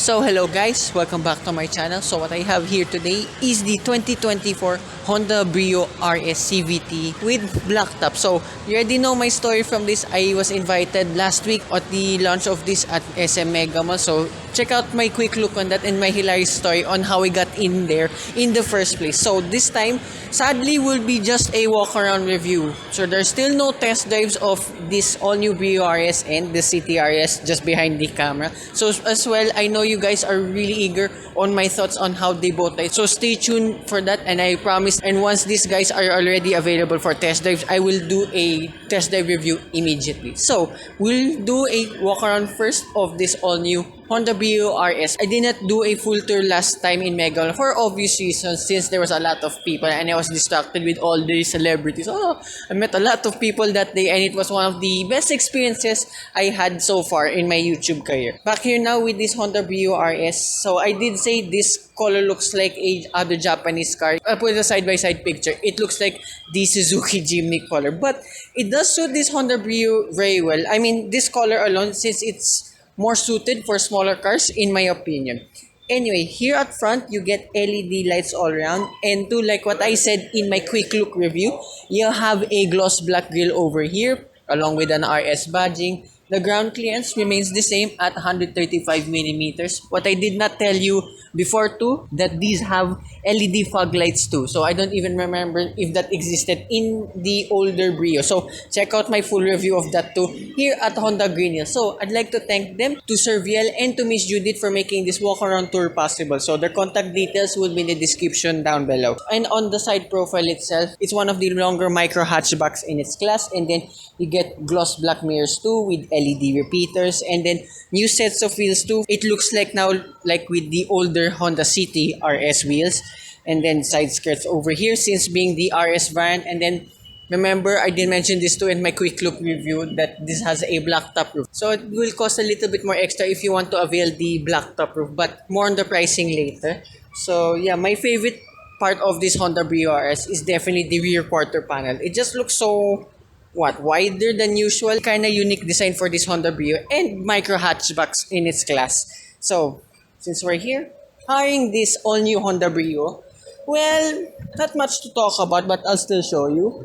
So hello guys, welcome back to my channel. So what I have here today is the 2024 Honda Brio RS CVT with black top. So you already know my story from this. I was invited last week at the launch of this at SM Mega Mall. So check out my quick look on that and my hilarious story on how we got in there in the first place. So this time, sadly, will be just a walk around review. So there's still no test drives of this all new Brio RS and the City RS just behind the camera. So as well, I know you guys are really eager on my thoughts on how they both are. So stay tuned for that, and I promise. And once these guys are already available for test drives, I will do a test drive review immediately. So we'll do a walk around first of this all new Honda Brio RS. I did not do a full tour last time in Mega Mall for obvious reasons, since there was a lot of people and I was distracted with all the celebrities. I met a lot of people that day, and it was one of the best experiences I had so far in my YouTube career. Back here now with this Honda Brio RS. So I did say this color looks like a other Japanese car. I put a side-by-side picture. It looks like the Suzuki Jimny color, but it does suit this Honda Brio very well. I mean, this color alone, since it's more suited for smaller cars in my opinion. Anyway, here at front, you get LED lights all around, and to like what I said in my quick look review, you have a gloss black grille over here along with an RS badging. The ground clearance remains the same at 135mm. What I did not tell you before too, that these have LED fog lights too. So I don't even remember if that existed in the older Brio. So check out my full review of that too here at Honda Green Hills. So I'd like to thank them, to Serviel and to Miss Judith, for making this walk around tour possible. So their contact details will be in the description down below. And on the side profile itself, it's one of the longer micro hatchbacks in its class, and then you get gloss black mirrors too with LED repeaters, and then new sets of wheels too. It looks like now like with the older Honda City RS wheels, and then side skirts over here since being the RS variant. And then remember, I did mention this too in my quick look review, that this has a black top roof. So it will cost a little bit more extra if you want to avail the black top roof, but more on the pricing later. So yeah, my favorite part of this Honda Brio RS is definitely the rear quarter panel. It just looks so wider than usual. Kind of unique design for this Honda Brio and micro hatchbacks in its class. So since we're here hiring this all new Honda Brio, well, not much to talk about, but I'll still show you.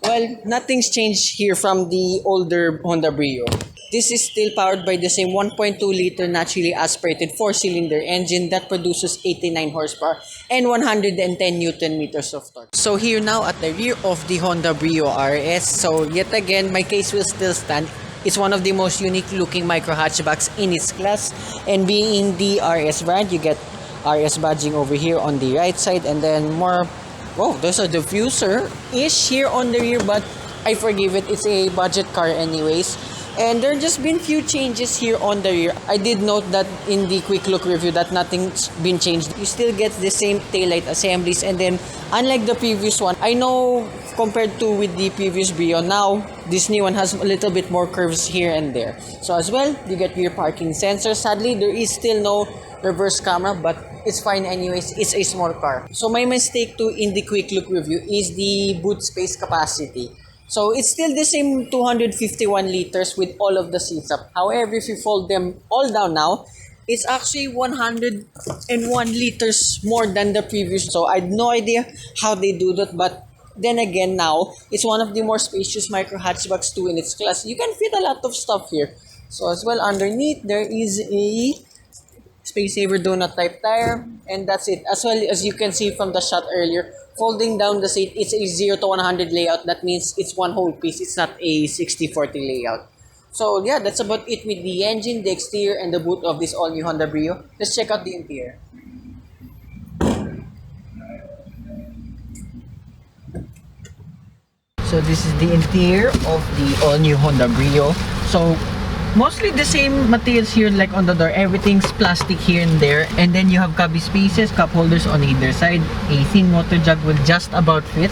Well, nothing's changed here from the older Honda Brio. This is still powered by the same 1.2-liter naturally aspirated 4-cylinder engine that produces 89 horsepower and 110 Newton meters of torque. So here now at the rear of the Honda Brio RS, so yet again, my case will still stand. It's one of the most unique looking micro hatchbacks in its class, and being in the RS variant, you get RS badging over here on the right side, and then more. Oh, there's a diffuser-ish here on the rear, but I forgive it. It's a budget car anyways. And there just been few changes here on the rear. I did note that in the quick look review that nothing's been changed. You still get the same taillight assemblies, and then unlike the previous one, I know compared to with the previous Brio, now this new one has a little bit more curves here and there. So as well, you get rear parking sensors. Sadly, there is still no reverse camera, but it's fine anyways. It's a small car. So my mistake too in the quick look review is the boot space capacity. So it's still the same 251 liters with all of the seats up. However, if you fold them all down now, it's actually 101 liters more than the previous. So I had no idea how they do that, but then again, now it's one of the more spacious micro hatchbacks too in its class. You can fit a lot of stuff here. So as well, underneath there is a space saver donut type tire, and that's it. As well as you can see from the shot earlier, folding down the seat, it's a 0 to 100 layout. That means it's one whole piece. It's not a 60-40 layout. So yeah, that's about it with the engine, the exterior, and the boot of this all new Honda Brio. Let's check out the interior. So this is the interior of the all new Honda Brio. So mostly the same materials here like on the door. Everything's plastic here and there. And then you have cubby spaces, cup holders on either side. A thin motor jug will just about fit.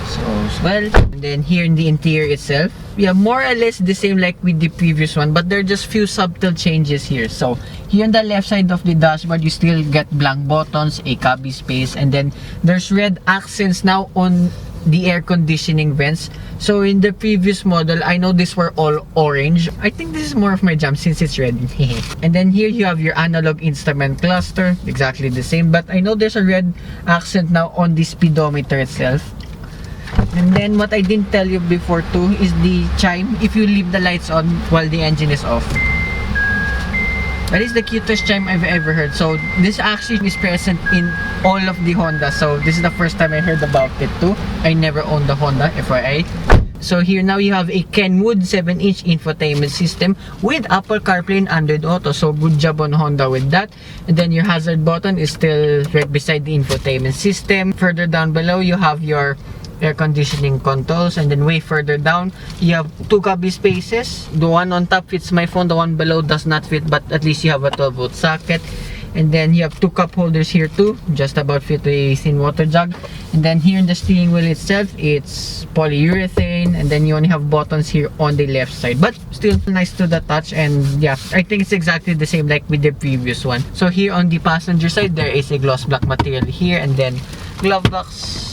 So as well. And then here in the interior itself, yeah, more or less the same like with the previous one. But there are just few subtle changes here. So here on the left side of the dashboard, you still get blank buttons, a cubby space. And then there's red accents now on the air conditioning vents. So in the previous model, I know these were all orange. I think this is more of my jam since it's red. And then here you have your analog instrument cluster, exactly the same, but I know there's a red accent now on the speedometer itself. And then what I didn't tell you before too is the chime if you leave the lights on while the engine is off. That is the cutest chime I've ever heard. So this actually is present in all of the Honda. So this is the first time I heard about it too. I never owned the Honda, FYI. So here now you have a Kenwood 7-inch infotainment system with Apple CarPlay and Android Auto. So good job on Honda with that. And then your hazard button is still right beside the infotainment system. Further down below you have your air conditioning controls, and then way further down you have 2 cubby spaces. The one on top fits my phone, the one below does not fit, but at least you have a 12-volt socket. And then you have 2 cup holders here too, just about fit a thin water jug. And then here in the steering wheel itself, it's polyurethane, and then you only have buttons here on the left side, but still nice to the touch. And yeah, I think it's exactly the same like with the previous one. So here on the passenger side, there is a gloss black material here, and then glove box.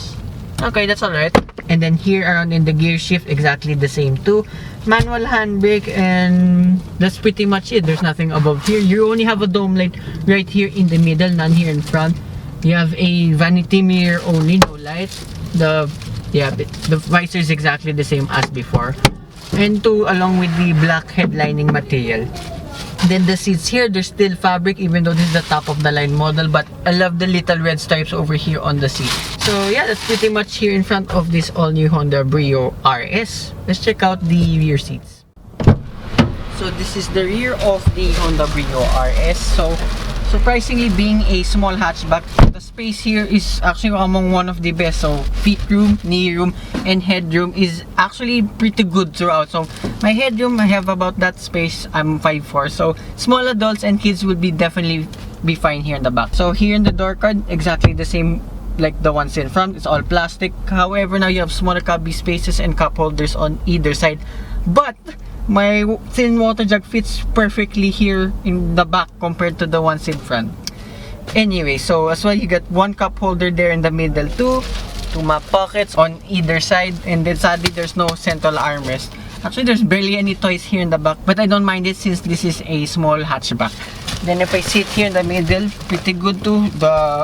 Okay, that's alright. And then here around in the gear shift, exactly the same too. Manual handbrake, and that's pretty much it. There's nothing above here. You only have a dome light right here in the middle, none here in front. You have a vanity mirror only, no lights. The visor is exactly the same as before. And two, along with the black headlining material. Then the seats here, they're still fabric even though this is the top of the line model, but I love the little red stripes over here on the seat. So yeah, that's pretty much here in front of this all new Honda Brio RS. Let's check out the rear seats. So this is the rear of the Honda Brio RS. So surprisingly, being a small hatchback, the space here is actually among one of the best. So feet room, knee room, and headroom is actually pretty good throughout. So my headroom, I have about that space. I'm 5'4", so small adults and kids would be definitely be fine here in the back. So here in the door card, exactly the same like the ones in front. It's all plastic. However, now you have smaller cubby spaces and cup holders on either side. But my thin water jug fits perfectly here in the back compared to the ones in front. Anyway, so as well, you got one cup holder there in the middle too, 2 map pockets on either side, and then sadly there's no central armrest. Actually, there's barely any toys here in the back, but I don't mind it since this is a small hatchback. Then if I sit here in the middle, pretty good too.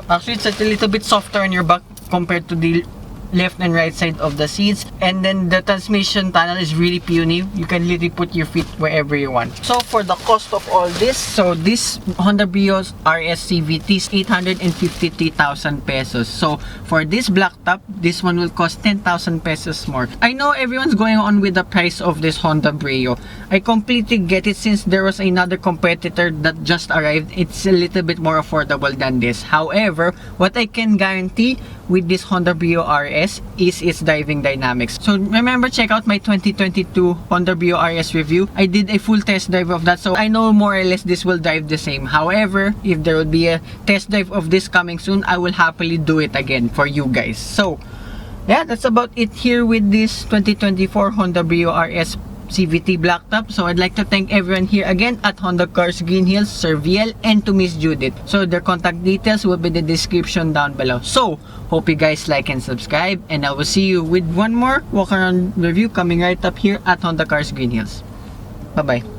Actually, it's a little bit softer on your back compared to the left and right side of the seats. And then the transmission panel is really puny. You can literally put your feet wherever you want. So for the cost of all this, so this Honda Brio RS CVT is 853,000 pesos. So for this black top, this one will cost 10,000 pesos more. I know everyone's going on with the price of this Honda Brio. I completely get it since there was another competitor that just arrived. It's a little bit more affordable than this. However, what I can guarantee with this Honda Brio RS is its driving dynamics. So remember, check out my 2022 Honda Brio RS review. I did a full test drive of that, so I know more or less this will drive the same. However, if there will be a test drive of this coming soon, I will happily do it again for you guys. So yeah, that's about it here with this 2024 Honda Brio RS CVT blacktop. So I'd like to thank everyone here again at Honda Cars Green Hills, Sir VL, and to Miss Judith. So their contact details will be in the description down below. So hope you guys like and subscribe, and I will see you with one more walk around review coming right up here at Honda Cars Green Hills. Bye bye.